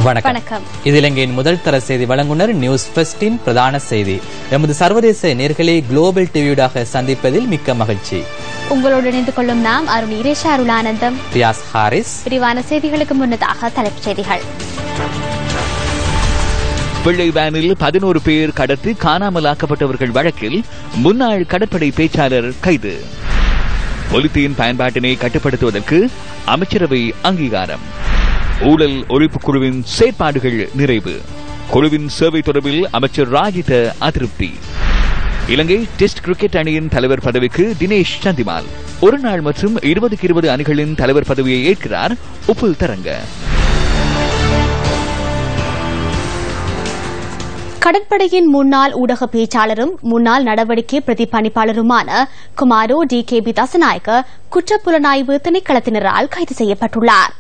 வணக்கம். இது இலங்கையின் முதல் தர செய்தி வழங்குனர் நியூஸ் ஃபர்ஸ்டின் பிரதான செய்தி. எமது சர்வதேச நேர்களை குளோபல் டிவியூடாக சந்திப்பதில் மிக்க மகிழ்ச்சி. உங்களோடு இணைந்து கொள்ளும் நாம் இரேஷா அருளானந்தம், ரியாஸ் ஹாரிஸ். விரிவான செய்திகளுக்கு முன்னதாக தலைப்புச் செய்திகள். வெள்ளை வேனில் 11 பேர் கடத்தி காணாமலாக்கப்பட்டவர்கள் வழக்கில் முன்னாள் கடற்படை பேச்சாளர் கைது. பொலித்தீன் பயன்பாட்டினை கட்டுப்படுத்துவதற்கு அமைச்சரவை அங்கீகாரம். ஊழல் ஒழிப்பு குழுவின் செயற்பாடுகள் நிறைவு. குழுவின் சேவை தொடர்பில் அமைச்சர் ராஜித அதிருப்தி. இலங்கை டெஸ்ட் கிரிக்கெட் அணியின் தலைவர் பதவிக்கு தினேஷ் சந்திமால் ஒரு நாள் மற்றும் 20-20 அணிகளின் தலைவர் பதவியை ஏற்கிறார் உப்புல் தரங்க. கடற்படையின் முன்னாள் ஊடக பேச்சாளரும் முன்னாள் நடவடிக்கை பிரதிபலிப்பாளருமான குமாரோ DKB தசநாயக்க குற்றப்புலனாய்வு திணைக்களத்தினரால் கைது செய்யப்பட்டுள்ளார்.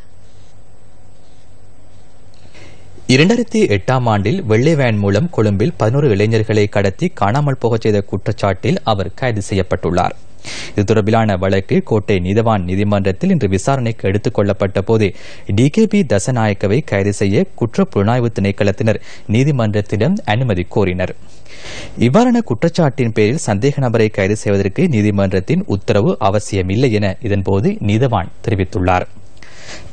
2008ஆம் ஆண்டில் வெள்ளை வேன் மூலம் கொழும்பில் 11 இளைஞர்களை கடத்தி காணாமல் போகச் செய்த குற்றச்சாட்டில் அவர் கைது செய்யப்பட்டுள்ளார். இது தொடர்பிலான வழக்கு கோட்டை நீதவான் நீதிமன்றத்தில் இன்று விசாரணைக்கு எடுத்துக் கொள்ளப்பட்ட போது DKB தசநாயக்கவை கைது செய்ய குற்றப்புலனாய்வு திணைக்களத்தினர் நீதிமன்றத்திடம் அனுமதி கோரினர். இவ்வாறான குற்றச்சாட்டின் பேரில் சந்தேக நபரை கைது செய்வதற்கு நீதிமன்றத்தின் உத்தரவு அவசியமில்லை என இதன்போது நீதவான் தெரிவித்துள்ளார்.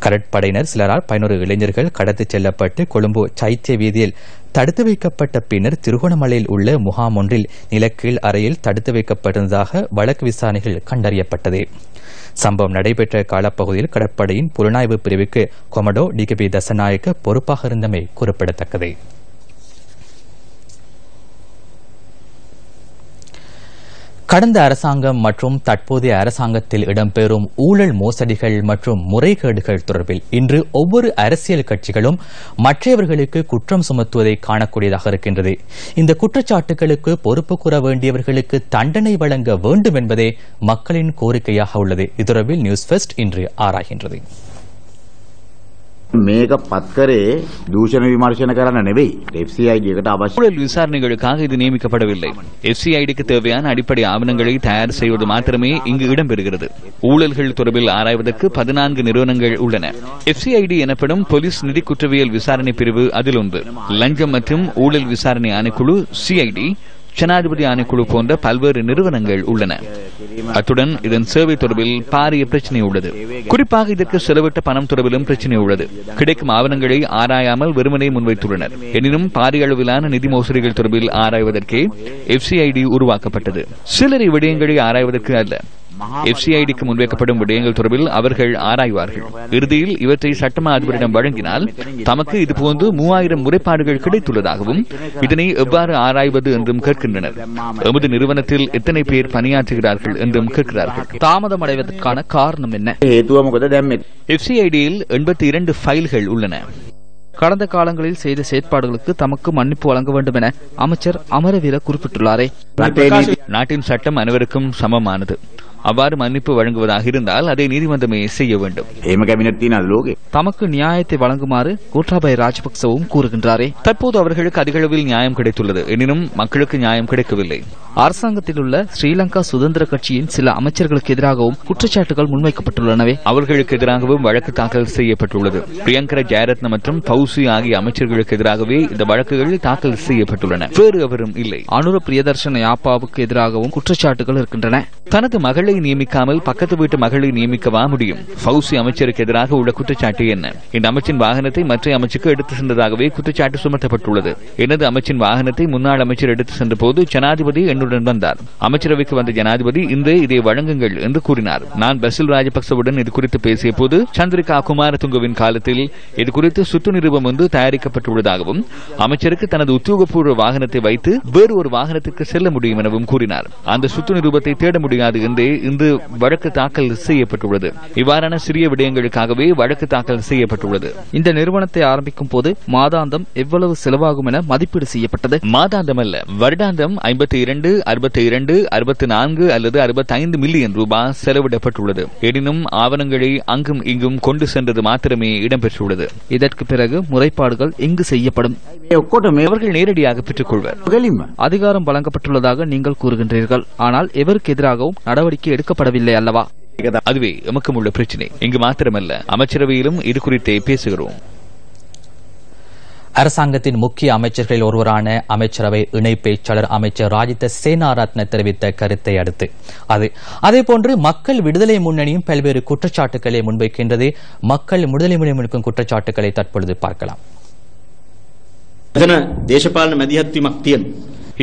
கடற்படையினர் சிலரால் 11 இளைஞர்கள் கடத்திச் செல்லப்பட்டு கொழும்பு சைத்திய வீதியில் தடுத்து வைக்கப்பட்ட பின்னர் திருகோணமலையில் உள்ள முகாம் ஒன்றில் நிலக்கீழ் அறையில் தடுத்து வைக்கப்பட்டிருந்ததாக வழக்கு விசாரணைகள் கண்டறியப்பட்டது. சம்பவம் நடைபெற்ற காலப்பகுதியில் கடற்படையின் புலனாய்வு பிரிவுக்கு கொமடோ DKB தசநாயக்க பொறுப்பாக இருந்தமை குறிப்பிடத்தக்கது. கடந்த அரசாங்கம் மற்றும் தற்போதைய அரசாங்கத்தில் இடம்பெறும் ஊழல் மோசடிகள் மற்றும் முறைகேடுகள் தொடர்பில் இன்று ஒவ்வொரு அரசியல் கட்சிகளும் மற்றவர்களுக்கு குற்றம் சுமத்துவதை காணக்கூடியதாக இருக்கின்றது. இந்த குற்றச்சாட்டுகளுக்கு பொறுப்பு கூற வேண்டியவர்களுக்கு தண்டனை வழங்க வேண்டும் என்பதே மக்களின் கோரிக்கையாக உள்ளது. இது தொடர்பில் நியூஸ் ஃபர்ஸ்ட் இன்று ஆராய்கின்றது. මේක පත්කරේ දූෂණ විමර්ශන කරන්න නෙවෙයි. FCID එකට අවශ්‍ය ஊழல் விசாரணைகளுக்காக இது நியமிக்கப்படவில்லை. FCIDக்கு தேவையான அடிப்படை ஆவணங்களை தயார் செய்வது மாத்திரமே இங்கு இடம்பெறுகிறது. ஊழல்கள் தொடர்பில் ஆராய்வதற்கு 14 நிறுவனங்கள் உள்ளன. FCID எனப்படும் போலீஸ் நிதி குற்றவியல் விசாரணை பிரிவு அதில் ஒன்று. லஞ்சம் மற்றும் ஊழல் விசாரணை ஆணைக்குழு CID, ஜனாதிபதி ஆணைக்குழு போன்ற பல்வேறு நிறுவனங்கள் உள்ளன. அத்துடன் இதன் சேவை தொடர்பில் பாரிய பிரச்சனை உள்ளது. குறிப்பாக இதற்கு செலவிட்ட பணம் தொடர்பிலும் பிரச்சனை உள்ளது. கிடைக்கும் ஆவணங்களை ஆராயாமல் வெறுமனே முன்வைத்துள்ளனர். எனினும் பாரிய அளவிலான நிதி மோசடிகள் தொடர்பில் ஆராய்வதற்கே FCID உருவாக்கப்பட்டது. சிலரை விடயங்களை ஆராய்வதற்கு அல்ல. FCIDக்கு முன்வைக்கப்படும் விடயங்கள் தொடர்பில் அவர்கள் ஆராய்வார்கள். இறுதியில் இவற்றை சட்டமா அதிபரிடம் வழங்கினால் தமக்கு இதுபோன்று 3000 முறைப்பாடுகள் கிடைத்துள்ளதாகவும் இதனை எவ்வாறு ஆராய்வது என்றும் கேட்கின்றனர். எமது நிறுவனத்தில் எத்தனை பேர் பணியாற்றுகிறார்கள் என்றும் கேட்கிறார்கள். தாமதம் அடைவதற்கான காரணம் என்ன? FCIDயில் 82 ஃபைல்கள் உள்ளன. கடந்த காலங்களில் செய்த செயற்பாடுகளுக்கு தமக்கு மன்னிப்பு வழங்க வேண்டும் என அமைச்சர் அமரவீர குறிப்பிட்டுள்ளாரே. நாட்டின் சட்டம் அனைவருக்கும் சமமானது. அவ்வாறு மன்னிப்பு வழங்குவதாக இருந்தால் அதை நீதிமன்றமே செய்ய வேண்டும். தமக்கு நியாயத்தை வழங்குமாறு கோட்டாபய ராஜபக்சவும் கூறுகின்றாரே. தற்போது அவர்களுக்கு அதிக அளவில் நியாயம் கிடைத்துள்ளது. எனினும் மக்களுக்கு நியாயம் கிடைக்கவில்லை. அரசாங்கத்தில் உள்ள ஸ்ரீலங்கா சுதந்திர கட்சியின் சில அமைச்சர்களுக்கு எதிராகவும் குற்றச்சாட்டுகள் முன்வைக்கப்பட்டுள்ளனவே. அவர்களுக்கு எதிராகவும் வழக்கு தாக்கல் செய்யப்பட்டுள்ளது. பிரியங்கர ஜெயரத்ன மற்றும் பௌசி ஆகிய அமைச்சர்களுக்கு எதிராகவே இந்த வழக்குகள் தாக்கல் செய்யப்பட்டுள்ளன. வேறு எவரும் இல்லை. அனுர பிரியதர்ஷன யாப்பாவுக்கு எதிராகவும் குற்றச்சாட்டுகள் இருக்கின்றன. தனது மகளை நியமிக்காமல் பக்கத்து வீட்டு மகளை நியமிக்கவா முடியும்? பௌசி அமைச்சருக்கு எதிராக உள்ள குற்றச்சாட்டு என்ன? இந்த அமைச்சின் வாகனத்தை மற்ற அமைச்சுக்கு எடுத்து சென்றதாகவே குற்றச்சாட்டு சுமத்தப்பட்டுள்ளது. எனது அமைச்சின் வாகனத்தை முன்னாள் அமைச்சர் எடுத்து சென்ற போது ஜனாதிபதி என்னுடன் வந்தார். அமைச்சரவைக்கு வந்த ஜனாதிபதி இன்று இதை வழங்குங்கள் என்று கூறினார். நான் பசில் ராஜபக்சவுடன் இது குறித்து பேசிய போது சந்திரிகா குமாரதுங்கவின் காலத்தில் இது குறித்து சுற்று நிருபம் ஒன்று தயாரிக்கப்பட்டுள்ளதாகவும் அமைச்சருக்கு தனது உத்தியோகபூர்வ வாகனத்தை வைத்து வேறு ஒரு வாகனத்திற்கு செல்ல முடியும் எனவும் கூறினார். அந்த சுற்று நிருபத்தை தேட முடியாது என்றே இன்று வழக்கு தாக்கல் செய்யப்பட்டுள்ளது. இவ்வாறான சிறிய விடயங்களுக்காகவே வழக்கு தாக்கல் செய்யப்பட்டுள்ளது. இந்த நிறுவனத்தை ஆரம்பிக்கும் போது மாதாந்தம் எவ்வளவு செலவாகும் என மதிப்பீடு செய்யப்பட்டது. மாதாந்தம் அல்ல, வருடாந்தம் 52, 62, 64 அல்லது 65 மில்லியன் ரூபாய் செலவிடப்பட்டுள்ளது. எனினும் ஆவணங்களை அங்கும் இங்கும் கொண்டு சென்றது மாத்திரமே இடம்பெற்றுள்ளது. இதற்கு பிறகு முறைப்பாடுகள் எங்கு செய்யப்படும்? அவர்கள் நேரடியாக பெற்றுக் கொள்வர். அதிகாரம் வழங்கப்பட்டுள்ளதாக நீங்கள் கூறுகின்றீர்கள். ஆனால் எவருக்கு எதிராகவும் நடவடிக்கை எடுக்கப்படவில்லை அல்லவா? அதுவே எமக்கும் உள்ள பிரச்சினை. இங்கு மாத்திரமல்ல, அமைச்சரவையிலும் இது குறித்தே பேசுகிறோம். அரசாங்கத்தின் முக்கிய அமைச்சர்களில் ஒருவரான அமைச்சரவை இணை பேச்சாளர் அமைச்சர் ராஜித சேனாரத்ன தெரிவித்த கருத்தை அடுத்து அதேபோன்று மக்கள் விடுதலை முன்னணியும் பல்வேறு குற்றச்சாட்டுகளை முன்வைக்கின்றது. மக்கள் விடுதலை முன்னணி முன்வைக்கும் குற்றச்சாட்டுகளை தற்பொழுது பார்க்கலாம்.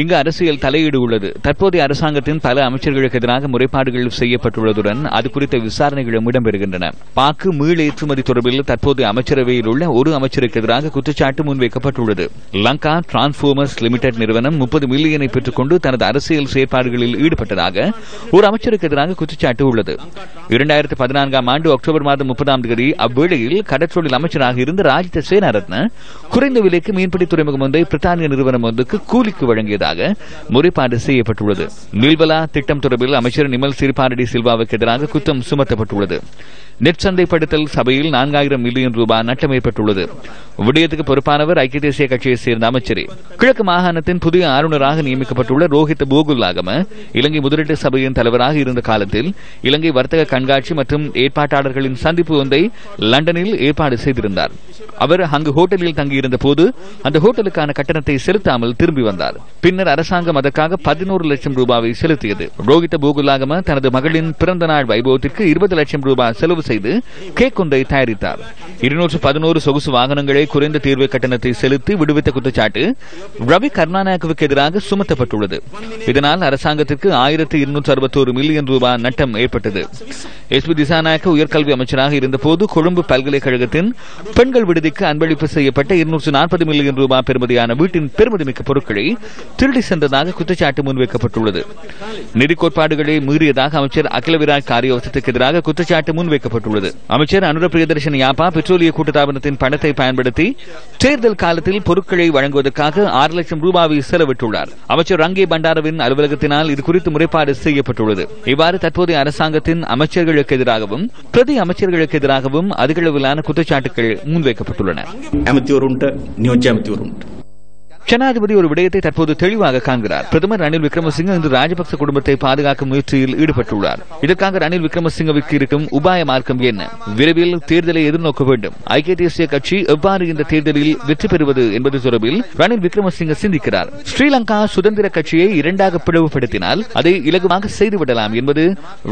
இங்கு அரசியல் தலையீடு உள்ளது. தற்போதைய அரசாங்கத்தின் பல அமைச்சர்களுக்கு எதிராக முறைப்பாடுகள் செய்யப்பட்டுள்ளதுடன் அது குறித்த விசாரணைகளும் இடம்பெறுகின்றன. பாக்கு மீள் ஏற்றுமதி தொடர்பில் தற்போதைய அமைச்சரவையில் உள்ள ஒரு அமைச்சருக்கு எதிராக குற்றச்சாட்டு முன்வைக்கப்பட்டுள்ளது. லங்கா டிரான்ஸ்பார்மர்ஸ் லிமிடெட் நிறுவனம் 30 மில்லியனை பெற்றுக் கொண்டு தனது அரசியல் செயற்பாடுகளில் ஈடுபட்டதாக ஒரு அமைச்சருக்கு எதிராக குற்றச்சாட்டு உள்ளது. 2014 ஆண்டு அக்டோபர் மாதம் 30 அவ்வேளையில் கடற்றொழில் அமைச்சராக இருந்த ராஜித சேனாரத்ன குறைந்த விலைக்கு மீன்பிடி துறைமுகம் ஒன்றை பிரித்தானிய நிறுவனம் ஒன்றுக்கு கூலிக்கு வழங்கியது முறைப்பாடு செய்யப்பட்டுள்ளது. நீல்வலா திட்டம் தொடர்பில் அமைச்சர் நிமல் சிறிபாரடி சில்வாவுக்கு எதிராக குற்றம் சுமத்தப்பட்டுள்ளது. நெட் சந்தைப்படுத்தல் சபையில் 4000 மில்லியன் ரூபாய் நட்டம் ஏற்பட்டுள்ளது. விடயத்துக்கு பொறுப்பானவர் ஐக்கிய தேசிய கட்சியைச் சேர்ந்த அமைச்சரே. கிழக்கு மாகாணத்தின் புதிய ஆளுநராக நியமிக்கப்பட்டுள்ள ரோஹித் போகுல்லாகம இலங்கை முதலீட்டு சபையின் தலைவராக இருந்த காலத்தில் இலங்கை வர்த்தக கண்காட்சி மற்றும் ஏற்பாட்டாளர்களின் சந்திப்பு ஒன்றை லண்டனில் ஏற்பாடு செய்திருந்தார். அவர் அங்கு ஹோட்டலில் தங்கியிருந்த போது அந்த ஹோட்டலுக்கான கட்டணத்தை செலுத்தாமல் திரும்பி வந்தார். பின்னர் அரசாங்கம் அதற்காக 11 லட்சம் ரூபாவை செலுத்தியது. ரோஹித் போகுல்லாகம தனது மகளின் பிறந்த நாள் வைபவத்திற்கு 20 லட்சம் ரூபாய் செலவு செய்து கேக் ஒன்றை தயாரித்தார். 211 சொகுசு வாகனங்களை குறைந்த தீர்வு கட்டணத்தை செலுத்தி விடுவித்த குற்றச்சாட்டு ரவி கருணாநாயக்கவுக்கு எதிராக சுமத்தப்பட்டுள்ளது. இதனால் அரசாங்கத்திற்கு 1261 மில்லியன் ரூபாய் நட்டம் ஏற்பட்டது. எஸ்பி திசாநாயக்க உயர்கல்வி அமைச்சராக இருந்தபோது கொழும்பு பல்கலைக்கழகத்தின் பெண்கள் விடுதிக்கு அன்பளிப்பு செய்யப்பட்ட 240 மில்லியன் ரூபாய் பெறுமதியான வீட்டின் பெருமதிமிக்க பொருட்களை திருடி சென்றதாக குற்றச்சாட்டு முன்வைக்கப்பட்டுள்ளது. நிதி கோட்பாடுகளை மீறியதாக அமைச்சர் அகில விராஜ் காரியவசத்துக்கு எதிராக குற்றச்சாட்டு முன்வைக்கப்பட்டுள்ளது. அமைச்சர் அனுர பிரியதர்ஷன் யாப்பா பெட்ரோலிய கூட்டுத்தாபனத்தின் பணத்தை பயன்படுத்தி தேர்தல் காலத்தில் பொருட்களை வழங்குவதற்காக 6 லட்சம் ரூபாயை செலவிட்டுள்ளார். அமைச்சர் ரங்கே பண்டாரவின் அலுவலகத்தினால் இதுகுறித்து முறைப்பாடு செய்யப்பட்டுள்ளது. இவ்வாறு தற்போதைய அரசாங்கத்தின் அமைச்சர்களுக்கு எதிராகவும் பிரதி அமைச்சர்களுக்கு எதிராகவும் அதிகளவிலான குற்றச்சாட்டுகள் முன்வைக்கப்பட்டுள்ளன. ஜனாதிபதி ஒரு விடயத்தை தற்போது தெளிவாக காண்கிறார். பிரதமர் ரணில் விக்ரமசிங்க இன்று ராஜபக்ச குடும்பத்தை பாதுகாக்கும் முயற்சியில் ஈடுபட்டுள்ளார். இதற்காக ரணில் விக்ரமசிங்கவுக்கு இருக்கும் உபாய மார்க்கம் என்ன? விரைவில் தேர்தலை எதிர்நோக்க வேண்டும். ஐக்கிய தேசிய கட்சி எவ்வாறு இந்த தேர்தலில் வெற்றி பெறுவது என்பது தொடர்பில் ரணில் விக்ரமசிங்க சிந்திக்கிறார். ஸ்ரீலங்கா சுதந்திர கட்சியை இரண்டாக பிளவுபடுத்தினால் அதை இலகுவாக செய்துவிடலாம் என்பது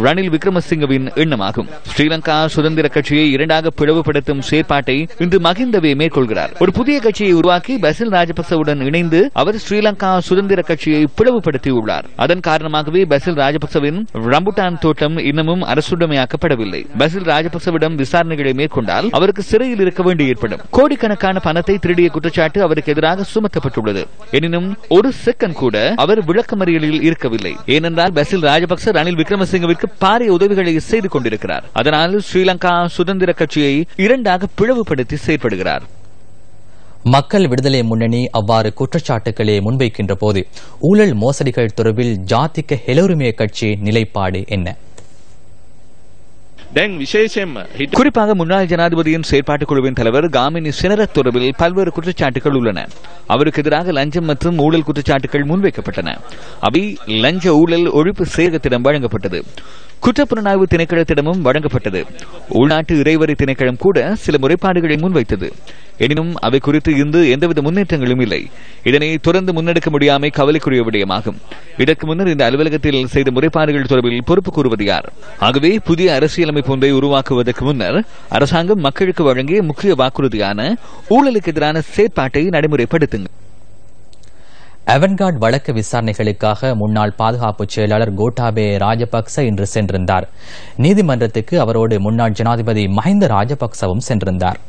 ரணில் விக்ரமசிங்கவின் எண்ணமாகும். ஸ்ரீலங்கா சுதந்திர கட்சியை இரண்டாக பிளவுபடுத்தும் செயற்பாட்டை இன்று மகிந்தவே மேற்கொள்கிறார். ஒரு புதிய கட்சியை உருவாக்கி பசில் ராஜபக்சவுடன் இணைந்து அவர் ஸ்ரீலங்கா சுதந்திர கட்சியை பிளவுபடுத்தியுள்ளார். அதன் காரணமாகவே பசில் ராஜபக்சவின் ரம்புட்டான் தோட்டம் இன்னமும் அரசுடைமையாக்கப்படவில்லை. பசில் ராஜபக்சவிடம் விசாரணைகளை மேற்கொண்டால் அவருக்கு சிறையில் இருக்க வேண்டி ஏற்படும். கோடிக்கணக்கான பணத்தை திருடிய குற்றச்சாட்டு அவருக்கு எதிராக சுமத்தப்பட்டுள்ளது. எனினும் ஒரு செகண்ட் கூட அவர் விளக்கமறியலில் இருக்கவில்லை. ஏனென்றால் பசில் ராஜபக்ச ரணில் விக்ரமசிங்கவிற்கு பாரிய உதவிகளை செய்து கொண்டிருக்கிறார். அதனால் ஸ்ரீலங்கா சுதந்திர கட்சியை இரண்டாக பிளவுபடுத்தி செயற்படுகிறார். மக்கள் விடுதலை முன்னணி அவ்வாறு குற்றச்சாட்டுகளை முன்வைக்கின்ற போது ஊழல் மோசடிகள் தொடர்பில் ஜாதிக ஹெலோரிமே கட்சி நிலைப்பாடு என்ன? குறிப்பாக முன்னாள் ஜனாதிபதியின் செயற்பாட்டுக் குழுவின் தலைவர் காமினி செனரத் தொடர்பில் பல்வேறு குற்றச்சாட்டுகள் உள்ளன. அவருக்கு எதிராக லஞ்சம் மற்றும் ஊழல் குற்றச்சாட்டுகள் முன்வைக்கப்பட்டன. அவை லஞ்ச ஊழல் ஒழிப்பு செயலகத்திடம் வழங்கப்பட்டது. குற்றப்புலனாய்வு திணைக்களத்திடமும் வழங்கப்பட்டது. உள்நாட்டு இறைவரி திணைக்களம் கூட சில முறைப்பாடுகளை முன்வைத்தது. எனினும் அவை குறித்து இன்று எந்தவித முன்னேற்றங்களும் இல்லை. இதனை தொடர்ந்து முன்னெடுக்க முடியாமை கவலைக்குரிய விடயமாகும். இதற்கு முன்னர் இந்த அலுவலகத்தில் செய்த முறைப்பாடுகள் தொடர்பில் பொறுப்பு கூறுவது யார்? ஆகவே புதிய அரசியலமைப்பு ஒன்றை உருவாக்குவதற்கு முன்னர் அரசாங்கம் மக்களுக்கு வழங்கிய முக்கிய வாக்குறுதியான ஊழலுக்கு எதிரான செயற்பாட்டை நடைமுறைப்படுத்துங்கள். அவன்கார்ட் வழக்கு விசாரணைகளுக்காக முன்னாள் பாதுகாப்பு செயலாளர் கோட்டாபே ராஜபக்ச இன்று சென்றிருந்தார். நீதிமன்றத்துக்கு அவரோடு முன்னாள் ஜனாதிபதி மஹிந்த ராஜபக்சவும் சென்றிருந்தார்.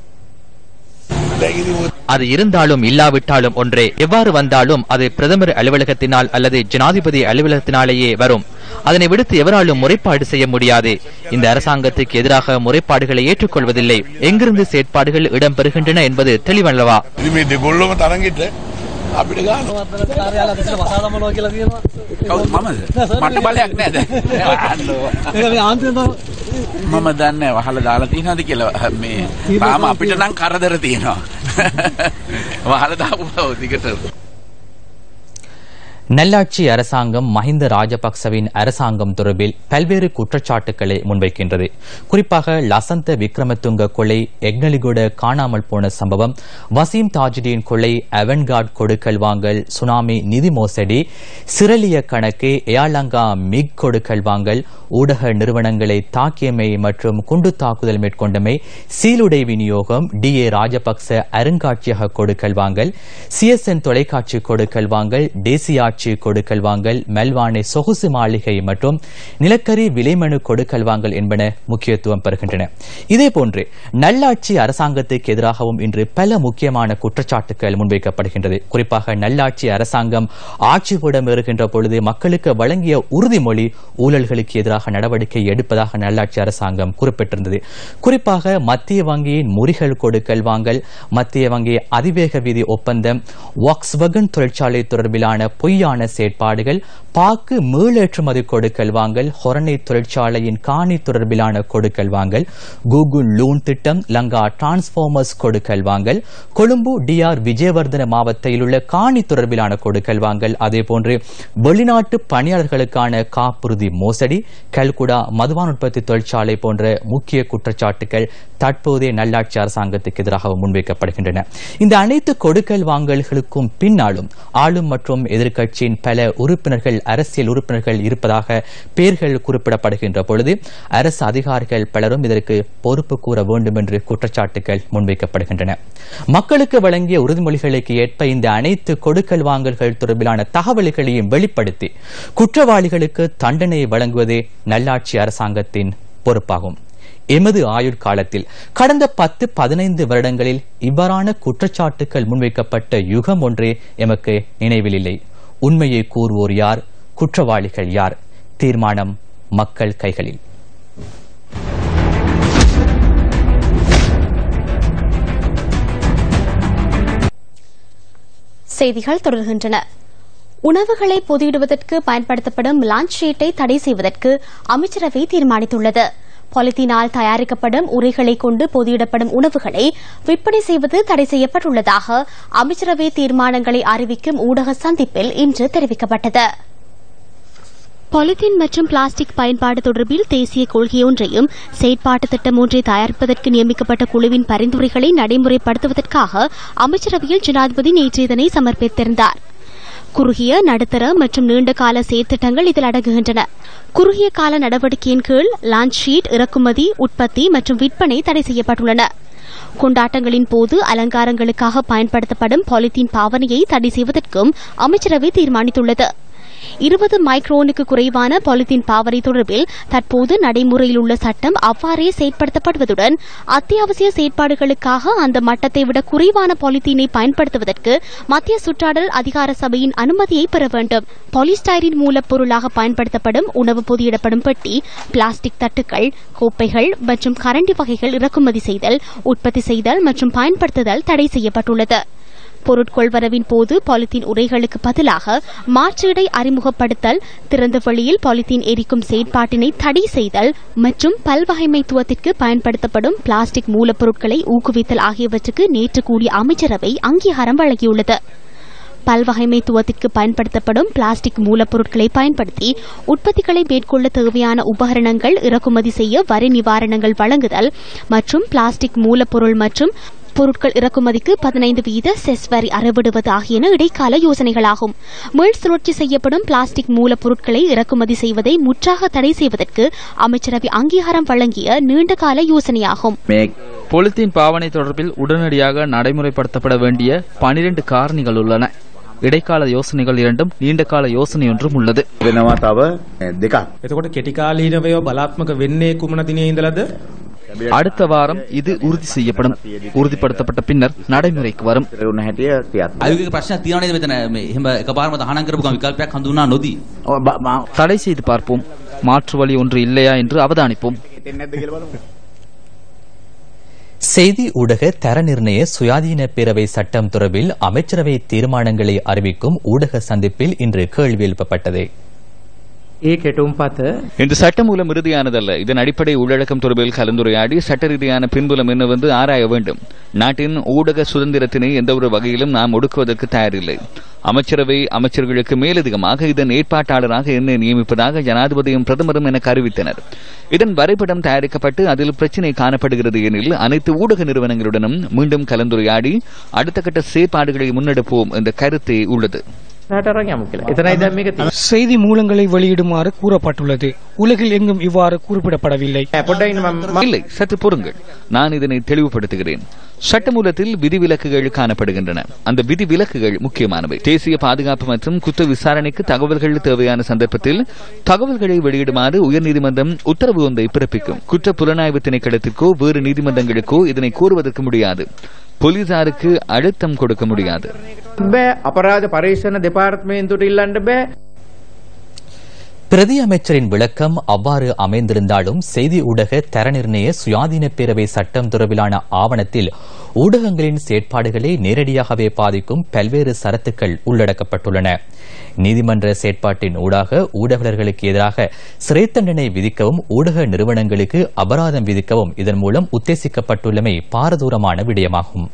அது இருந்தாலும் இல்லாவிட்டாலும் ஒன்றே. எவ்வாறு வந்தாலும் அது பிரதமர் அலுவலகத்தினால் அல்லது ஜனாதிபதி அலுவலகத்தினாலேயே வரும். அதனை விடுத்து எவராலும் முறைப்பாடு செய்ய முடியாது. இந்த அரசாங்கத்துக்கு எதிராக முறைப்பாடுகளை ஏற்றுக்கொள்வதில்லை. எங்கிருந்து செயற்பாடுகள் இடம்பெறுகின்றன என்பது தெளிவல்லவா? අපිට ගන්නවා කාර්යාලය අතට වසා දමනවා කියලා කියනවා. කවුද මමද? මට බලයක් නැහැ දැන්. ඒක මේ ආන්තිමට මම දන්නේ වහලා දාලා තියෙනවද කියලා මේ තාම අපිට නම් කරදර තියෙනවා. වහලා දාපුවා දිගට. நல்லாட்சி அரசாங்கம் மஹிந்த ராஜபக்சவின் அரசாங்கம் தொடர்பில் பல்வேறு குற்றச்சாட்டுக்களை முன்வைக்கின்றது. குறிப்பாக லசந்த விக்ரமதுங்க கொலை, எக்னலிகுட காணாமல் போன சம்பவம், வசீம் தாஜுதீன் கொலை, அவன்கார்ட் கொடுக்கல் வாங்கல், சுனாமி நிதி மோசடி, சிரலிய கணக்கு, ஏலங்கா மிக் கொடுக்கல் வாங்கல், ஊடக நிறுவனங்களை தாக்கியமை மற்றும் குண்டு தாக்குதல் மேற்கொண்டமை, சீலுடை விநியோகம், DA ராஜபக்ச அருங்காட்சியக கொடுக்கல் வாங்கல், CSN தொலைக்காட்சி கொடுக்கல் வாங்கல், தேசிய கொடுக்கல் வாங்கல், மெல்வானை சொகுசு மாளிகை மற்றும் நிலக்கரி விலைமனு கொடுக்கல் வாங்கல் என்பன முக்கியத்துவம் பெறுகின்றன. இதேபோன்று நல்லாட்சி அரசாங்கத்துக்கு எதிராகவும் இன்று பல முக்கியமான குற்றச்சாட்டுகள் முன்வைக்கப்படுகின்றது. குறிப்பாக நல்லாட்சி அரசாங்கம் ஆட்சியிடம் ஏறுகின்ற பொழுது மக்களுக்கு வழங்கிய உறுதிமொழி ஊழல்களுக்கு எதிராக நடவடிக்கை எடுப்பதாக நல்லாட்சி அரசாங்கம் குறிப்பிட்டிருந்தது. குறிப்பாக மத்திய வங்கியின் முறிகள் கொடுக்கல் வாங்கல், மத்திய வங்கி அதிவேக வீதி ஒப்பந்தம், வாக்ஸ்வகன் தொழிற்சாலை தொடர்பிலான பொய்யான செயற்பாடுகள், பாக்கு மீளேற்றுமதி கொடுக்கல் வாங்கல், ஹொரணை தொழிற்சாலையின் காணி தொடர்பிலான கொடுக்கல் வாங்கல், கூகுள் லூன் திட்டம், லங்கா டிரான்ஸ்பார்மர்ஸ் கொடுக்கல் வாங்கல், கொழும்பு DR விஜயவர்தன மாவட்டத்தில் உள்ள காணி தொடர்பிலான கொடுக்கல் வாங்கல், அதேபோன்று வெளிநாட்டு பணியாளர்களுக்கான காப்புறுதி மோசடி, கல்குடா மதுபான உற்பத்தி தொழிற்சாலை போன்ற முக்கிய குற்றச்சாட்டுகள் தற்போதைய நல்லாட்சி அரசாங்கத்துக்கு எதிராக முன்வைக்கப்படுகின்றன. இந்த அனைத்து கொடுக்கல் வாங்கல்களுக்கும் பின்னாலும் ஆளும் மற்றும் எதிர்க்கட்சியின் பல உறுப்பினர்கள், அரசியல் உறுப்பினர்கள் இருப்பதாக பெயர்கள் குறிப்பிடப்படுகின்ற பொழுது அரசு அதிகாரிகள் பலரும் இதற்கு பொறுப்பு கூற வேண்டும் என்று குற்றச்சாட்டுகள் முன்வைக்கப்படுகின்றன. மக்களுக்கு வழங்கிய உறுதிமொழிகளுக்கு ஏற்ப இந்த அனைத்து கொடுக்கல் வாங்கல்கள் தொடர்பிலான தகவல்களையும் வெளிப்படுத்தி குற்றவாளிகளுக்கு தண்டனை வழங்குவதே நல்லாட்சி அரசாங்கத்தின் பொறுப்பாகும். எமது ஆயுட்காலத்தில் கடந்த 10-15 வருடங்களில் இவ்வாறான குற்றச்சாட்டுகள் முன்வைக்கப்பட்ட யுகம் ஒன்றே எமக்கு நினைவில் இல்லை. உண்மையை கூறுவோர் யார்? குற்றவாளிகள் யார்? தீர்மானம் மக்கள் கைகளில். செய்திகள் தொடர்கின்றன. உணவுகளை பொதியிடுவதற்கு பயன்படுத்தப்படும் லான்ச் ஷீட்டை தடை செய்வதற்கு அமைச்சரவை தீர்மானித்துள்ளது. பாலித்தீனால் தயாரிக்கப்படும் உரைகளை கொண்டு பொதியிடப்படும் உணவுகளை விற்பனை செய்வது தடை செய்யப்பட்டுள்ளதாக அமைச்சரவை தீர்மானங்களை அறிவிக்கும் ஊடக சந்திப்பில் இன்று தெரிவிக்கப்பட்டது. பாலித்தீன் மற்றும் பிளாஸ்டிக் பயன்பாடு தொடர்பில் தேசிய கொள்கையொன்றையும் செயற்பாட்டு திட்டம் ஒன்றை தயாரிப்பதற்கு நியமிக்கப்பட்ட குழுவின் பரிந்துரைகளை நடைமுறைப்படுத்துவதற்காக அமைச்சரவையில் ஜனாதிபதி நேற்று இதனை சமர்ப்பித்திருந்தார். குறுகிய, நடுத்தர மற்றும் நீண்ட கால செயற்திட்டங்கள் இதில் அடங்குகின்றன. குறுகிய கால நடவடிக்கையின் கீழ் லான்ச் ஷீட் இறக்குமதி, உற்பத்தி மற்றும் விற்பனை தடை செய்யப்பட்டுள்ளன. கொண்டாட்டங்களின் போது அலங்காரங்களுக்காக பயன்படுத்தப்படும் பாலித்தீன் பாவனையை தடை செய்வதற்கும் அமைச்சரவை தீர்மானித்துள்ளது. 20 மைக்ரோனுக்கு குறைவான பாலித்தீன் பாவனை தொடர்பில் தற்போது நடைமுறையில் உள்ள சட்டம் அவ்வாறே செயற்படுத்தப்படுவதுடன் அத்தியாவசிய செயற்பாடுகளுக்காக அந்த மட்டத்தை விட குறைவான பாலித்தீனை பயன்படுத்துவதற்கு மத்திய சுற்றாடல் அதிகார சபையின் அனுமதியை பெற வேண்டும். பாலிஸ்டைரின் மூலப்பொருளாக பயன்படுத்தப்படும் உணவு பொதியிடப்படும் பெட்டி, பிளாஸ்டிக் தட்டுகள், கோப்பைகள் மற்றும் கரண்டி வகைகள் இறக்குமதி செய்தல், உற்பத்தி செய்தல் மற்றும் பயன்படுத்துதல் தடை செய்யப்பட்டுள்ளது. பொருட்கொள்வரவின் போது பாலித்தீன் உரைகளுக்கு பதிலாக மாற்றீடை அறிமுகப்படுத்தல், திறந்த வெளியில் பாலித்தீன் எரிக்கும் செயற்பாட்டினை தடை செய்தல் மற்றும் பல்வகைமைத்துவத்திற்கு பயன்படுத்தப்படும் பிளாஸ்டிக் மூலப்பொருட்களை ஊக்குவித்தல் ஆகியவற்றுக்கு நேற்று கூடிய அமைச்சரவை அங்கீகாரம் வழங்கியுள்ளது. பல்வகைமைத்துவத்திற்கு பயன்படுத்தப்படும் பிளாஸ்டிக் மூலப்பொருட்களை பயன்படுத்தி உற்பத்திகளை மேற்கொள்ள தேவையான உபகரணங்கள் இறக்குமதி செய்ய வரி நிவாரணங்கள் வழங்குதல் மற்றும் பிளாஸ்டிக் மூலப்பொருள் மற்றும் பொருட்கள் இறக்குமதிக்கு 15% செஸ் வரி அறவிடுவது ஆகியன இடைக்கால யோசனைகளாகும். மீள் சுழற்சி செய்யப்படும் பிளாஸ்டிக் மூலப்பொருட்களை இறக்குமதி செய்வதை முற்றாக தடை செய்வதற்கு அமைச்சரவை அங்கீகாரம் வழங்கிய நீண்டகால யோசனையாகும். பொலித்தீன் பாவனை தொடர்பில் உடனடியாக நடைமுறைப்படுத்தப்பட வேண்டிய 12 காரணிகள் உள்ளன. இடைக்கால யோசனைகள் இரண்டும், நீண்டகால யோசனை ஒன்றும் உள்ளது. அடுத்த வாரம் இது உறுதி செய்யப்படும். உறுதிப்படுத்தப்பட்ட பின்னர் நடைமுறைக்கு வரும். தடை செய்து பார்ப்போம். மாற்று வழி ஒன்று இல்லையா என்று அவதானிப்போம். செய்தி ஊடக தர நிர்ணய சுயாதீன பேரவை சட்டம் தொடர்பில் அமைச்சரவை தீர்மானங்களை அறிவிக்கும் ஊடக சந்திப்பில் இன்று கேள்வி எழுப்பப்பட்டது. இந்த சட்டமூலம் இறுதியானதல்ல. இதன் அடிப்படை உள்ளடக்கம் தொடர்பில் கலந்துரையாடி சட்ட ரீதியான பின்புலம் என்னவென்று ஆராய வேண்டும். நாட்டின் ஊடக சுதந்திரத்தினை எந்த ஒரு வகையிலும் நாம் ஒடுக்குவதற்கு தயாரில்லை. அமைச்சரவை அமைச்சர்களுக்கு மேலதிகமாக இதன் ஏற்பாட்டாளராக என்னை நியமிப்பதாக ஜனாதிபதியும் பிரதமரும் எனக்கு அறிவித்தனர். இதன் வரைபடம் தயாரிக்கப்பட்டு அதில் பிரச்சினை காணப்படுகிறது எனில் அனைத்து ஊடக நிறுவனங்களுடனும் மீண்டும் கலந்துரையாடி அடுத்த கட்ட செயற்பாடுகளை முன்னெடுப்போம் என்ற கருத்தே உள்ளது. செய்தி மூலங்களை வெளியிடுமாறு கூறப்பட்டுள்ளது. உலகில் எங்கும் இவ்வாறு குறிப்பிடப்படவில்லை. இல்லை, சற்று பொறுங்கள், நான் இதனை தெளிவுபடுத்துகிறேன். சட்டமூலத்தில் விதிவிலக்குகள் காணப்படுகின்றன. அந்த விதிவிலக்குகள் முக்கியமானவை. தேசிய பாதுகாப்பு மற்றும் குற்ற விசாரணைக்கு தகவல்கள் தேவையான சந்தர்ப்பத்தில் தகவல்களை வெளியிடுமாறு உயர்நீதிமன்றம் உத்தரவு ஒன்றை பிறப்பிக்கும். குற்ற புலனாய்வு திணைக்களத்திற்கோ வேறு நீதிமன்றங்களுக்கோ இதனை கூறுவதற்கு முடியாது. போலீசாருக்கு அழுத்தம் கொடுக்க முடியாது. அபராத பரிசன டிபார்ட்மெண்ட் இல்ல. பிரதி அமைச்சரின் விளக்கம் அவ்வாறு அமைந்திருந்தாலும் செய்தி ஊடக தர நிர்ணய சுயாதீன பேரவை சட்டம் தொடர்பிலான ஆவணத்தில் ஊடகங்களின் செயற்பாடுகளை நேரடியாகவே பாதிக்கும் பல்வேறு சரத்துக்கள் உள்ளடக்கப்பட்டுள்ளன. நீதிமன்ற செயற்பாட்டின் ஊடாக ஊடகர்களுக்கு எதிராக சிறை தண்டனை விதிக்கவும் ஊடக நிறுவனங்களுக்கு அபராதம் விதிக்கவும் இதன் மூலம் உத்தேசிக்கப்பட்டுள்ளமை பாரதூரமான விடயமாகும்.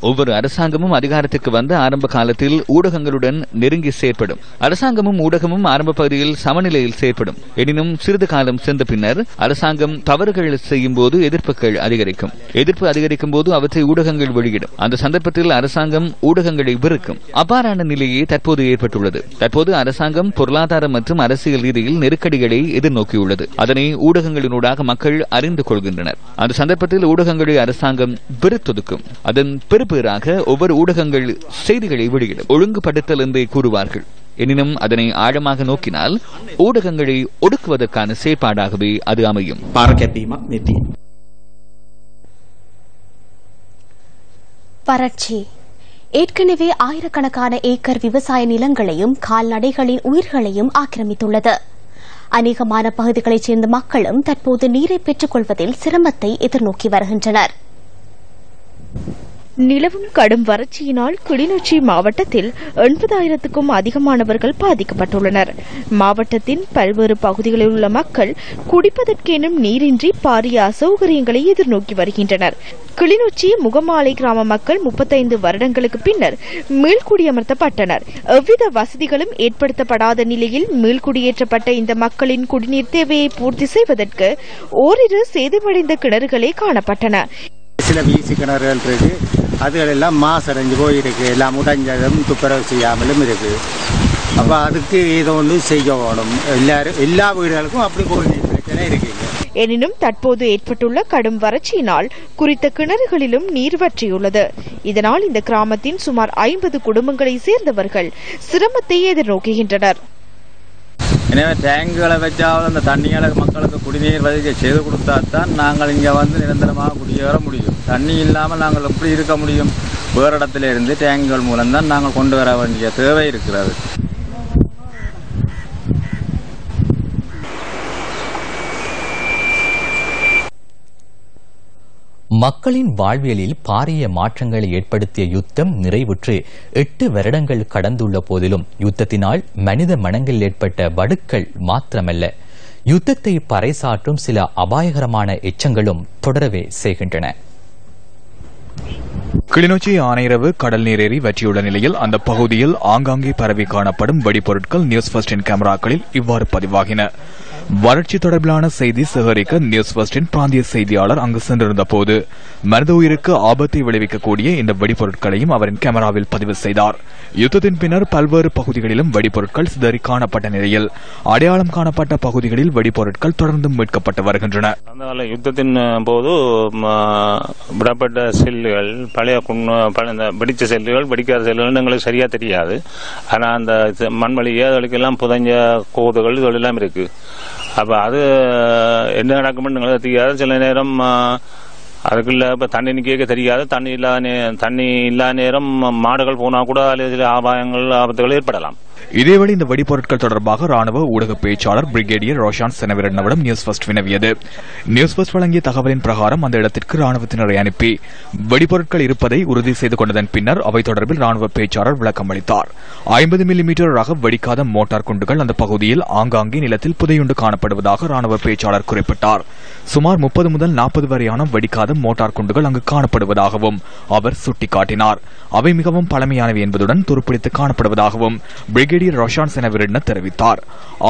ஒவ்வொரு அரசாங்கமும் அதிகாரத்திற்கு வந்த ஆரம்ப காலத்தில் ஊடகங்களுடன் நெருங்கி செயற்படும். அரசாங்கமும் ஊடகமும் ஆரம்ப பகுதியில் சமநிலையில் செயற்படும். எனினும் சிறிது காலம் சென்ற பின்னர் அரசாங்கம் தவறுகள் செய்யும் போது எதிர்ப்புகள் அதிகரிக்கும். எதிர்ப்பு அதிகரிக்கும் போது அவற்றை ஊடகங்கள் வெளியிடும். அந்த சந்தர்ப்பத்தில் அரசாங்கம் ஊடகங்களை வெறுக்கும். அவ்வாறான நிலையே தற்போது ஏற்பட்டுள்ளது. தற்போது அரசாங்கம் பொருளாதார மற்றும் அரசியல் ரீதியில் நெருக்கடிகளை எதிர்நோக்கியுள்ளது. அதனை ஊடகங்களினூடாக மக்கள் அறிந்து கொள்கின்றனர். அந்த சந்தர்ப்பத்தில் ஊடகங்களை அரசாங்கம் வெறுத்தொதுக்கும். அதன் பெருப்பேறாக ஒவ்வொரு ஊடகங்கள் செய்திகளை வெளியிடும். ஒழுங்குபடுத்தல் என்றே கூறுவார்கள். எனினும் அதனை ஆழமாக நோக்கினால் ஊடகங்களை ஒடுக்குவதற்கான செயற்பாடாகவே அது அமையும். வறட்சி ஏற்கனவே ஆயிரக்கணக்கான ஏக்கர் விவசாய நிலங்களையும் கால்நடைகளின் உயிர்களையும் ஆக்கிரமித்துள்ளது. அநேகமான பகுதிகளைச் சேர்ந்த மக்களும் தற்போது நீரை பெற்றுக் கொள்வதில் சிரமத்தை எதிர்நோக்கி வருகின்றனர். நிலவும் கடும் வறட்சியினால் கிளிநொச்சி மாவட்டத்தில் 80,000க்கும் அதிகமானவர்கள் பாதிக்கப்பட்டுள்ளனர். மாவட்டத்தின் பல்வேறு பகுதிகளில் உள்ள மக்கள் குடிப்பதற்கெனும் நீரின்றி பாரிய அசௌகரியங்களை எதிர்நோக்கி வருகின்றனர். கிளிநொச்சி முகமாலை கிராம மக்கள் 35 வருடங்களுக்கு பின்னர் மீள்குடியமர்த்தப்பட்டனர். எவ்வித வசதிகளும் ஏற்படுத்தப்படாத நிலையில் மீள்குடியேற்றப்பட்ட இந்த மக்களின் குடிநீர் தேவையை பூர்த்தி செய்வதற்கு ஓரிரு சேதமடைந்த கிணறுகளே காணப்பட்டன. சில வீசி கிணறுகள் இருக்கு, அதுகளெல்லாம் மாசடைஞ்சு போயிருக்கு. எல்லாம் உடைஞ்சதும் துப்புரவு செய்யாமலும் இருக்கு. அப்ப அதுக்கு ஏதோ ஒன்று செய்ய வேணும். எல்லா வீடுகளுக்கும் அப்படி குடிநீர் பிரச்சனை இருக்கு. எனினும் தற்போது ஏற்பட்டுள்ள கடும் வறட்சியினால் குறித்த கிணறுகளிலும் நீர் வற்றியுள்ளது. இதனால் இந்த கிராமத்தின் சுமார் 50 குடும்பங்களை சேர்ந்தவர்கள் சிரமத்தை எதிர்நோக்குகின்றனர். எனவே டேங்குகளை வச்சாவது அந்த தண்ணிகளை மக்களுக்கு குடிநீர் வசதி செய்து கொடுத்தாத்தான் நாங்கள் இங்கே வந்து நிரந்தரமாக குடியேற முடியும். தண்ணி இல்லாமல் நாங்கள் எப்படி இருக்க முடியும்? வேறு இடத்துல இருந்து டேங்குகள் மூலம்தான் நாங்கள் கொண்டு வர வேண்டிய தேவை இருக்கிறது. மக்களின் வாழ்வியலில் பாரிய மாற்றங்களை ஏற்படுத்திய யுத்தம் நிறைவுற்று 8 வருடங்கள் கடந்துள்ள போதிலும் யுத்தத்தினால் மனித மனங்களில் ஏற்பட்ட வடுக்கள் மாத்திரமல்ல, யுத்தத்தை பறைசாற்றும் சில அபாயகரமான எச்சங்களும் தொடரவே செய்கின்றன. கிளிநொச்சி ஆனையரவு கடல் நீரேறி வற்றியுள்ள நிலையில் அந்த பகுதியில் ஆங்காங்கே பரவி காணப்படும் வெடிபொருட்கள் நியூஸ் ஃபர்ஸ்டின் கேமராக்களில் இவ்வாறு பதிவாகின. வறட்சி தொடர்பிலான செய்தி சேகரிக்க நியூஸ் ஃபர்ஸ்டின் பிராந்திய செய்தியாளர் அங்கு சென்றிருந்த போது மனித உயிருக்கு ஆபத்தை விளைவிக்கக்கூடிய இந்த வெடிபொருட்களையும் அவரின் கேமராவில் பதிவு செய்தார். யுத்தத்தின் பின்னர் பல்வேறு பகுதிகளிலும் வெடிபொருட்கள் சிதறி காணப்பட்ட நிலையில் அடையாளம் காணப்பட்ட பகுதிகளில் வெடிபொருட்கள் தொடர்ந்து மீட்கப்பட்டு வருகின்றன. அந்த யுத்தத்தின் போது விடப்பட்ட செல்லுகள், பழைய வெடிச்ச செல்லுகள், வெடிக்காத செல்லுகள் எங்களுக்கு சரியா தெரியாது. ஆனா அந்த மண்வெளியே அதுக்கெல்லாம் புதைஞ்ச கோதுகள் இதெல்லாம் இருக்கு. அப்ப அது என்ன நடக்கும்னு எங்களுக்கு தெரியாது. சில நேரம் அதுக்குள்ள இப்ப தண்ணி நிக்க தெரியாது. தண்ணி இல்லாத நேரம் மாடுகள் போனா கூட சில ஆபாயங்கள், ஆபத்துகள் ஏற்படலாம். இதேவேளை இந்த வெடிப்பொருட்கள் தொடர்பாக ராணுவ ஊடக பேச்சாளர் பிரிகேடியர் ரோஷான் செனவிரட்னவிடம் நியூஸ் ஃபர்ஸ்ட் வினவியது. நியூஸ் ஃபர்ஸ்ட் வழங்கிய தகவலின் பிரகாரம் அந்த இடத்திற்கு ராணுவத்தினரை அனுப்பி வெடிப்பொருட்கள் இருப்பதை உறுதி செய்து கொண்டதன் பின்னர் அவை தொடர்பில் ராணுவ பேச்சாளர் விளக்கம் அளித்தார். 50 மில்லிமீட்டர் ரக வெடிக்காத மோட்டார் குண்டுகள் அந்த பகுதியில் ஆங்காங்கே நிலத்தில் புதையுண்டு காணப்படுவதாக ராணுவ பேச்சாளர் குறிப்பிட்டார். சுமார் 30 முதல் 40 வரையான வெடிக்காத மோட்டார் குண்டுகள் அங்கு காணப்படுவதாகவும் அவர் சுட்டிக்காட்டினார். அவை மிகவும் பழமையானவை என்பதுடன் துருப்பிடித்து காணப்படுவதாகவும் பிரிகேடியர் ரோஷான் செனவிரட்ன தெரிவித்தார்.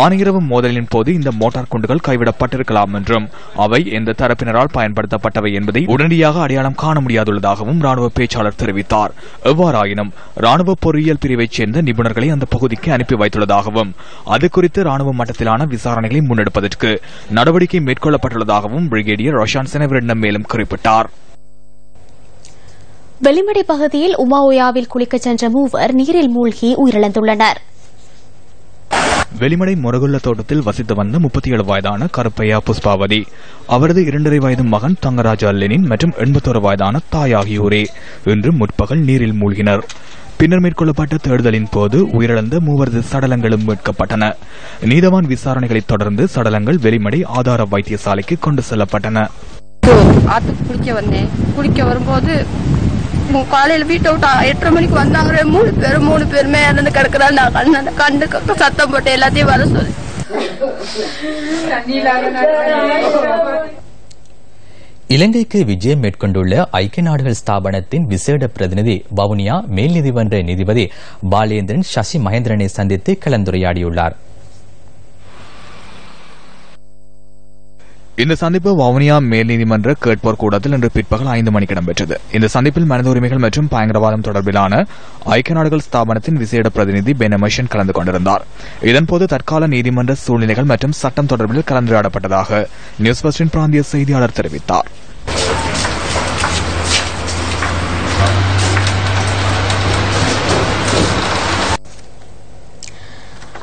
ஆணையரவு மோதலின் போது இந்த மோட்டார் குண்டுகள் கைவிடப்பட்டிருக்கலாம் என்றும் அவை எந்த தரப்பினரால் பயன்படுத்தப்பட்டவை என்பதை உடனடியாக அடையாளம் காண முடியாதுள்ளதாகவும் ராணுவ பேச்சாளர் தெரிவித்தார். எவ்வாறாயினும் ராணுவ பொறியியல் பிரிவைச் சேர்ந்த நிபுணர்களை அந்த பகுதிக்கு அனுப்பி வைத்துள்ளதாகவும் அது குறித்து ராணுவ மட்டத்திலான விசாரணைகளை முன்னெடுப்பதற்கு நடவடிக்கை மேற்கொள்ளப்பட்டுள்ளதாகவும் பிரிகேடியர் ரோஷான் செனவிரட்ன மேலும் குறிப்பிட்டார். வெளிமடை பகுதியில் உமாஓயாவில் குளிக்கச் சென்ற மூவர் நீரில் மூழ்கி உயிரிழந்துள்ளனர். வெளிமடை முரகுள்ள தோட்டத்தில் வசித்து வந்த 37 வயதான கருப்பையா புஷ்பாவதி, அவரது 2.5 வயது மகன் தங்கராஜா லெனின் மற்றும் 81 வயதான தாய் ஆகியோரே இன்று முற்பகல் நீரில் மூழ்கினர். பின்னர் மேற்கொள்ளப்பட்ட தேடுதலின் போது உயிரிழந்த மூவரது சடலங்களும் மீட்கப்பட்டன. நீதவான் விசாரணைகளை தொடர்ந்து சடலங்கள் வெளிமடை ஆதார வைத்தியசாலைக்கு கொண்டு செல்லப்பட்டன. குளிக்க வரும்போது காலையில வீட்டை விட்டு 8:30 மணிக்கு வந்தாங்க. 3 பேருமே இறந்து கிடக்குறாங்க. நான் கண்டு சத்தம் போட்டு எல்லாத்தையும் வர சொல்லி இலங்கைக்கு விஜயம் மேற்கொண்டுள்ள ஐக்கிய நாடுகள் ஸ்தாபனத்தின் விசேட பிரதிநிதி வவுனியா மேல் நீதிமன்ற நீதிபதி பாலேந்திரன் சசி மகேந்திரனை சந்தித்து கலந்துரையாடியுள்ளார். இந்த சந்திப்பு வவுனியா மேல் நீதிமன்ற கேட்போர் கூடத்தில் இன்று பிற்பகல் 5 மணிக்கு இடம்பெற்றது. இந்த சந்திப்பில் மனித உரிமைகள் மற்றும் பயங்கரவாதம் தொடர்பிலான ஐக்கிய நாடுகள் ஸ்தாபனத்தின் விசேட பிரதிநிதி பெனமஷன் கலந்து கொண்டிருந்தார். இதன்போது தற்கால நீதிமன்ற சூழ்நிலைகள் மற்றும் சட்டம் தொடர்பில் கலந்துரையாடப்பட்டதாக நியூஸ் ஃபர்ஸ்டின் பிராந்திய செய்தியாளர் தெரிவித்தார்.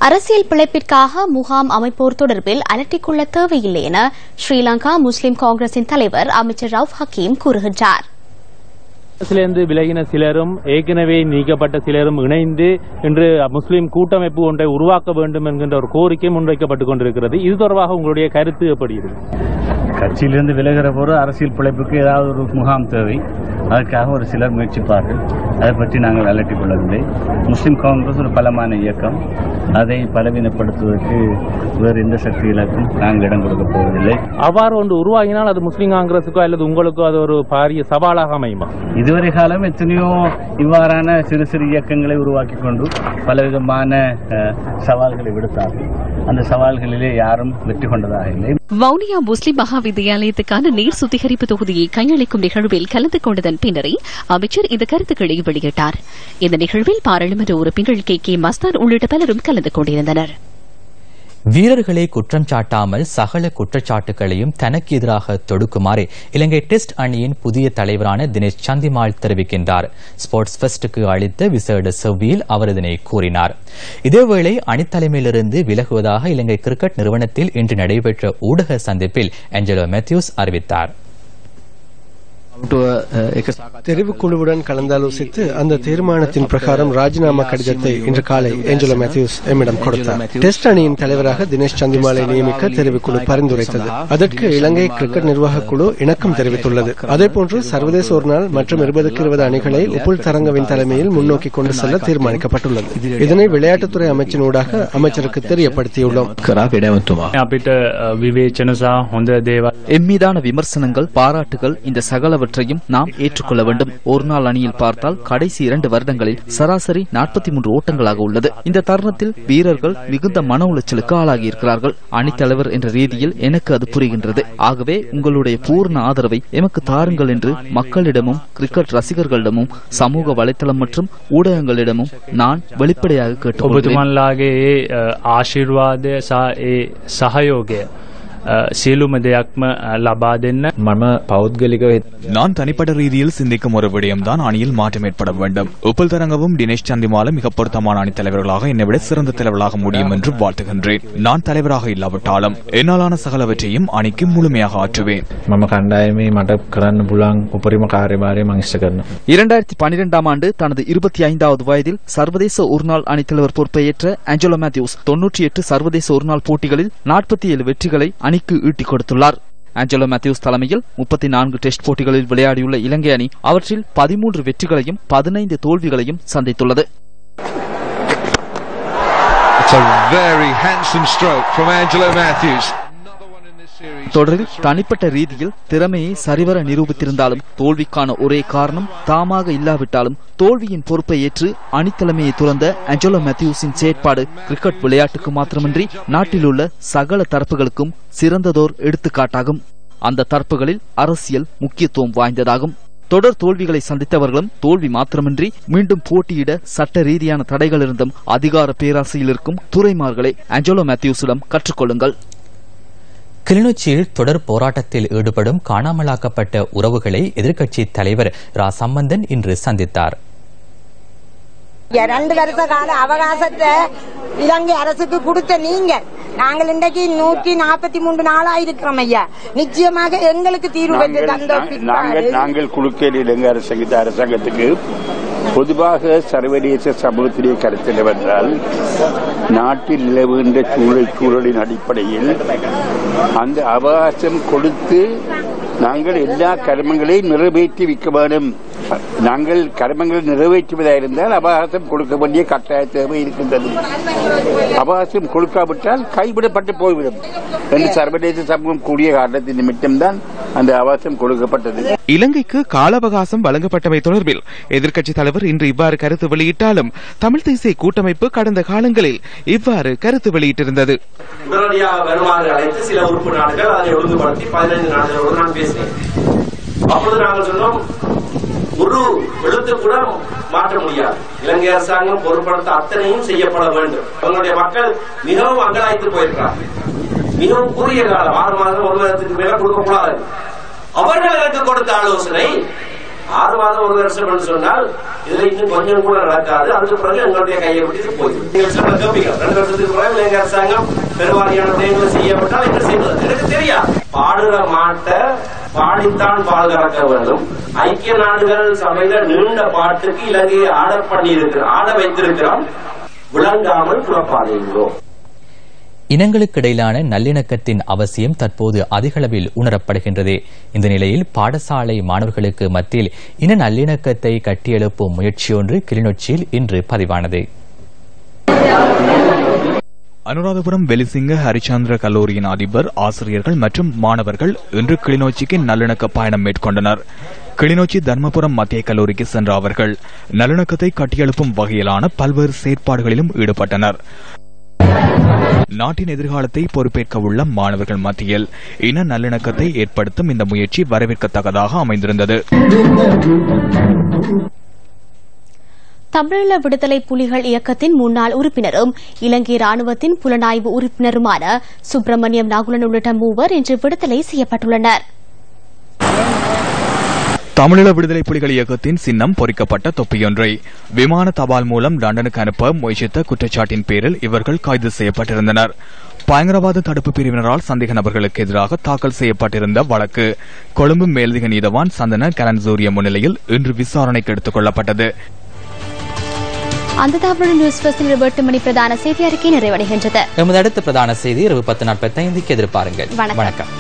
அரசியல் பிழைப்பிற்காக முகாம் அமைப்போர் தொடர்பில் அலட்டிக்கொள்ள தேவையில்லை என ஸ்ரீலங்கா முஸ்லிம் காங்கிரசின் தலைவர் அமைச்சர் ரவுப் ஹக்கீம் கூறுகின்றார். அரசிலிருந்து விலகின சிலரும் ஏற்கனவே நீக்கப்பட்ட சிலரும் இணைந்து இன்று முஸ்லிம் கூட்டமைப்பு ஒன்றை உருவாக்க வேண்டும் என்கின்ற ஒரு கோரிக்கை முன்வைக்கப்பட்டுக் கொண்டிருக்கிறது. இது தொடர்பாக உங்களுடைய கருத்து எப்படி இருக்கு? கட்சியிலிருந்து விலகிற போது அரசியல் பிழைப்புக்கு ஏதாவது ஒரு முகாம் தேவை. அதற்காக ஒரு சிலர் முயற்சிப்பார்கள். அதை பற்றி நாங்கள் அலட்டிக் கொள்ளவில்லை. முஸ்லிம் காங்கிரஸ் ஒரு பலமான இயக்கம். அதை பலவீனப்படுத்துவதற்கு வேறு எந்த சக்திகளுக்கும் நாங்கள் இடம் கொடுக்க போவதில்லை. அவ்வாறு ஒன்று உருவாகினால் அது முஸ்லிம் காங்கிரசுக்கோ அல்லது உங்களுக்கோ அது ஒரு பாரிய சவாலாக அமையுமா? இதுவரை காலம் எத்தனையோ இவ்வாறான சிறு சிறு இயக்கங்களை உருவாக்கி கொண்டு பலவிதமான சவால்களை விடுத்தார்கள். அந்த சவால்களிலே யாரும் வெற்றி கொண்டதாக இல்லை. வவுனியா முஸ்லிம் மகா வித்தியாலயத்துக்கான நீர் சுத்திகரிப்பு தொகுதியை கையளிக்கும் நிகழ்வில் கலந்து கொண்டதன் பின்னரே அமைச்சர் இந்த கருத்துக்களை வெளியிட்டார். இந்த நிகழ்வில் பாராளுமன்ற உறுப்பினர்கள் கே மஸ்தான் உள்ளிட்ட பலரும் கலந்து கொண்டிருந்தனர். வீரர்களை குற்றம் சாட்டாமல் சகல குற்றச்சாட்டுகளையும் தனக்கு எதிராக தொடுக்குமாறு இலங்கை டெஸ்ட் அணியின் புதிய தலைவரான தினேஷ் சந்திமால் தெரிவிக்கின்றார். ஸ்போர்ட்ஸ் ஃபெஸ்டுக்கு அளித்த விசேட செவ்வியில் அவர் இதனை கூறினார். இதேவேளை அணித்தலைமையிலிருந்து விலகுவதாக இலங்கை கிரிக்கெட் நிறுவனத்தில் இன்று நடைபெற்ற ஊடக சந்திப்பில் ஏஞ்சலோ மேத்யூஸ் அறிவித்தார். தெரிவுக்குழுவுடன் கலந்தாலோசித்து அந்த தீர்மானத்தின் பிரகாரம் ராஜினாமா கடிதத்தை இன்று காலை ஏஞ்சலோ மேத்யூஸ் எம்மிடம் கொடுத்தார். டெஸ்ட் அணியின் தலைவராக தினேஷ் சந்திமாலை நியமிக்க தெரிவுக்குழு பரிந்துரைத்தது. அதற்கு இலங்கை கிரிக்கெட் நிர்வாக குழு இணக்கம் தெரிவித்துள்ளது. அதேபோன்று சர்வதேச ஒருநாள் மற்றும் 20-20 அணிகளை உப்புல் தரங்கவின் தலைமையில் முன்னோக்கி கொண்டு செல்ல தீர்மானிக்கப்பட்டுள்ளது. இதனை விளையாட்டுத்துறை அமைச்சின் ஊடாக அமைச்சருக்கு தெரியப்படுத்தியுள்ளோம். எம்மீதான விமர்சனங்கள், பாராட்டுகள், இந்த சகலவற்றையும் நாம் ஏற்றுக்கொள்ள வேண்டும். ஒரு நாள் அணியில் பார்த்தால் கடைசி 2 வருடங்களில் சராசரி 43 ஓட்டங்களாக உள்ளது. இந்த தருணத்தில் வீரர்கள் மிகுந்த மன உளைச்சலுக்கு ஆளாகி இருக்கிறார்கள். அணித்தலைவர் என்ற ரீதியில் எனக்கு அது புரிகின்றது. ஆகவே உங்களுடைய பூர்ண ஆதரவை எமக்கு தாருங்கள் என்று மக்களிடமும் கிரிக்கெட் ரசிகர்களிடமும் சமூக வலைத்தளம் மற்றும் ஊடகங்களிடமும் நான் வெளிப்படையாக கேட்டுக்கொள்கிறேன். සියලුම දෙයක්ම ලබා දෙන්න මම පෞද්ගලිකව நான் தனிப்பட்ட ரீதியில் சிந்திக்கும் ஒரு விடயம்தான் அணியில் மாற்றம் ஏற்பட வேண்டும். உப்புல் தரங்கவும் தினேஷ் சந்திமாலும் மிக பொருத்தமான அணி தலைவர்களாக என்னை விட சிறந்த தலைவர்களாக முடியும் என்று வாழ்த்துகின்றேன். நான் தலைவராக இல்லாவிட்டாலும் என்னாலான சகலவற்றையும் அணிக்கு முழுமையாக ஆற்றுவேன். මම කණ්ඩායමේ මට කරන්න පුළුවන් උපරිම කාර්යභාරය මම ඉෂ්ට කරනවා. 2012ஆம் ஆண்டு தனது 25வது வயதில் சர்வதேச ஒருநாள் அணித்தலைவர் பொறுப்பை ஏற்ற ஆஞ்சலோ மேத்யூஸ் 98 சர்வதேச ஒருநாள் போட்டிகளில் 47 வெற்றிகளை அணிக்கு ஈட்டிக் கொடுத்துள்ளார். ஆஞ்சலோ மேத்யூஸ் தலைமையில் 34 டெஸ்ட் போட்டிகளில் விளையாடியுள்ள இலங்கை அணி அவற்றில் 13 வெற்றிகளையும் 15 தோல்விகளையும் சந்தித்துள்ளது. தொடரில் தனிப்பட்ட ரீதியில் திறமையை சரிவர நிரூபித்திருந்தாலும் தோல்விக்கான ஒரே காரணம் தாமாக இல்லாவிட்டாலும் தோல்வியின் பொறுப்பை ஏற்று அணித்தலைமையை துறந்த ஆஞ்சலோ மேத்யூஸின் செயற்பாடு கிரிக்கெட் விளையாட்டுக்கு மாத்திரமின்றி நாட்டில் உள்ள சகல தரப்புகளுக்கும் சிறந்ததோர் எடுத்துக்காட்டாகும். அந்த தரப்புகளில் அரசியல் முக்கியத்துவம் வாய்ந்ததாகும். தொடர் தோல்விகளை சந்தித்தவர்களும் தோல்வி மாத்திரமின்றி மீண்டும் போட்டியிட சட்ட ரீதியான தடைகள் இருந்தும் அதிகார பேராசையில் இருக்கும் துரைமார்களை ஆஞ்சலோ மேத்யூஸிடம் கற்றுக்கொள்ளுங்கள். கிளிநொச்சியில் தொடர் போராட்டத்தில் ஈடுபடும் காணாமலாக்கப்பட்ட உறவுகளை எதிர்க்கட்சி தலைவர் ரா சம்பந்தன் இன்று சந்தித்தார். 2 வருஷ கால அவகாசத்தை இலங்கை அரசுக்கு கொடுத்த நீங்கள் நாங்கள் இன்றைக்கு 143 நாளாயிருக்கிறோம் ஐயா. நிச்சயமாக எங்களுக்கு தீர்வு பெற்று தந்த நாங்கள் குழுக்கள் இலங்கை அரசாங்கத்துக்கு பொதுவாக சர்வதேச சமூகத்திலே கருத்தில் வென்றால் நாட்டில் நிலவுகின்ற சூழலின் அடிப்படையில் அந்த அவகாசம் கொடுத்து நாங்கள் எல்லா கர்மங்களையும் நிறைவேற்றி வைக்க வேண்டும். நாங்கள் கர்மங்களை நிறைவேற்றுவதாக இருந்தால் அவகாசம் கொடுக்க வேண்டிய கட்டாய தேவை இருக்கின்றது. அவகாசம் கொடுக்காவிட்டால் கைவிடப்பட்டு போய்விடும் என்று சர்வதேச சமூகம் கூடிய காரணத்தின் நிமித்தம்தான் அந்த அவகாசம் கொடுக்கப்பட்டது. இலங்கைக்கு கால அவகாசம் வழங்கப்பட்டமை தொடர்பில் எதிர்க்கட்சித் தலைவர் இன்று இவ்வாறு கருத்து வெளியிட்டாலும் தமிழ் தேசிய கூட்டமைப்பு கடந்த காலங்களில் இவ்வாறு கருத்து வெளியிட்டிருந்தது. உடனடியாக வருமாறு அழைத்து சில உறுப்பு நாடுகள் அதை ஒழுங்குபடுத்தி 15 நாடுகளோடு நான் பேசினேன். அப்பொழுது நாங்கள் சொன்னோம், ஒரு எழுத்து கூட மாற்ற முடியாது. இலங்கை அரசாங்கம் பொருட்படுத்த அத்தனையும் செய்யப்பட வேண்டும். அவங்களுடைய மக்கள் மிகவும் அங்கலாய்த்து போயிருக்கிறார்கள். மிகவும் குறுகிய காலம் 6 மாதம் 1 வருடத்துக்கு மேல கொடுக்கக்கூடாது. அவர்கள் எனக்கு கொடுத்த ஆலோசனை 6 மாதம் 1 வருஷம் என்று சொன்னால் இதுல இன்னும் கொஞ்சம் கூட நடக்காது. அதுக்கு பிறகு எங்களுடைய கையை விட்டு போயிடும். 2 வருஷத்துக்கு பிறகு இலங்கை அரசாங்கம் பெருவாரியான விடயங்களை செய்யப்பட்டால் என்ன செய்வது எனக்கு தெரியாது. பாடுற மாட்ட பாடித்தான் பால் கறக்க வேண்டும். ஐக்கிய நாடுகள் சபையில நீண்ட பாட்டுக்கு இலங்கையை ஆட வைத்திருக்கிறோம். விளங்காமல் புறப்பாடுகிறோம். இனங்களுக்கிடையிலான நல்லிணக்கத்தின் அவசியம் தற்போது அதிகளவில் உணரப்படுகின்றது. இந்த நிலையில் பாடசாலை மாணவர்களுக்கு மத்தியில் இன நல்லிணக்கத்தை கட்டியெழுப்பும் முயற்சியொன்று கிளிநொச்சியில் இன்று பதிவானது. அனுராதபுரம் வெலிசிங்க ஹரிச்சந்திர கல்லூரியின் அதிபர், ஆசிரியர்கள் மற்றும் மாணவர்கள் இன்று கிளிநொச்சிக்கு நல்லிணக்க பயணம் மேற்கொண்டனர். கிளிநொச்சி தர்மபுரம் மத்திய கல்லூரிக்கு சென்ற அவர்கள் நல்லிணக்கத்தை கட்டியெழுப்பும் வகையிலான பல்வேறு செயற்பாடுகளிலும் ஈடுபட்டனர். நாட்டின் எதிர்காலத்தை பொறுப்பேற்க உள்ள மாணவர்கள் மத்தியில் இன நல்லிணக்கத்தை ஏற்படுத்தும் இந்த முயற்சி வரவேற்கத்தக்கதாக அமைந்திருந்தது. தமிழீழ விடுதலை புலிகள் இயக்கத்தின் முன்னாள் உறுப்பினரும் இலங்கை ராணுவத்தின் புலனாய்வு உறுப்பினருமான சுப்பிரமணியம் நாகுலன் உள்ளிட்ட 3 இன்று விடுதலை செய்யப்பட்டுள்ளனர். தமிழீழ விடுதலை புலிகள் இயக்கத்தின் சின்னம் பொறிக்கப்பட்ட தொப்பியொன்றை விமான தபால் மூலம் லண்டனுக்கு அனுப்ப முயற்சித்த குற்றச்சாட்டின் பேரில் இவர்கள் கைது செய்யப்பட்டிருந்தனர். பயங்கரவாத தடுப்பு பிரிவினரால் சந்தேக நபர்களுக்கு எதிராக தாக்கல் செய்யப்பட்டிருந்த வழக்கு கொழும்பு மேலதிக நீதவான் சந்தன கரன்சூரிய முன்னிலையில் இன்று விசாரணைக்கு எடுத்துக் கொள்ளப்பட்டது. அந்த தகவலுடன் நியூஸ் ஃபர்ஸ்டில் 8 மணி பிரதான செய்தி அறிக்கை நிறைவடைகின்றது. எமது அடுத்த பிரதான செய்தி இரவு 10:45க்கு எதிர்பாருங்கள். வணக்கம்.